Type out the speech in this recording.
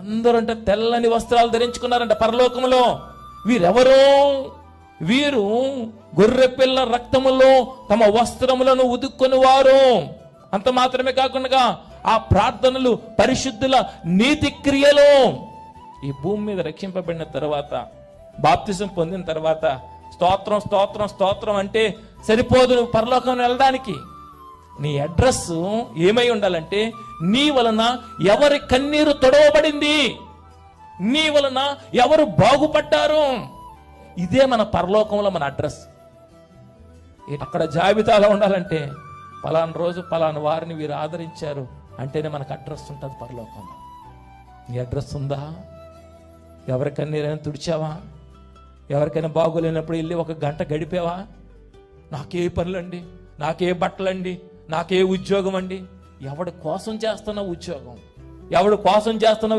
అందరంట తెల్లని వస్త్రాలు ధరించుకున్నారంట పరలోకములో. వీరెవరు? వీరు గొర్రెపిల్ల రక్తములో తమ వస్త్రములను ఉదుక్కొని వారు. అంత మాత్రమే కాకుండా ఆ ప్రార్థనలు, పరిశుద్ధుల నీతి క్రియలు. ఈ భూమి మీద రక్షింపబడిన తర్వాత, బాప్తిజం పొందిన తర్వాత స్తోత్రం స్తోత్రం స్తోత్రం అంటే సరిపోదు నువ్వు పరలోకం వెళ్ళడానికి. నీ అడ్రస్ ఏమై ఉండాలంటే, నీ వలన ఎవరి కన్నీరు తొడవబడింది, నీ వలన ఎవరు బాగుపడ్డారు. ఇదే మన పరలోకంలో మన అడ్రస్. అక్కడ జాబితాలో ఉండాలంటే పలానా రోజు పలానా వారిని వీరు ఆదరించారు అంటేనే మనకు అడ్రస్ ఉంటుంది పరలోకంలో. నీ అడ్రస్ ఉందా? ఎవరికైనా తుడిచావా? ఎవరికైనా బాగోలేనప్పుడు వెళ్ళి ఒక గంట గడిపావా? నాకే పనులండి, నాకే బట్టలండి, నాకే ఉద్యోగం అండి. ఎవడి కోసం చేస్తున్న ఉద్యోగం, ఎవడి కోసం చేస్తున్న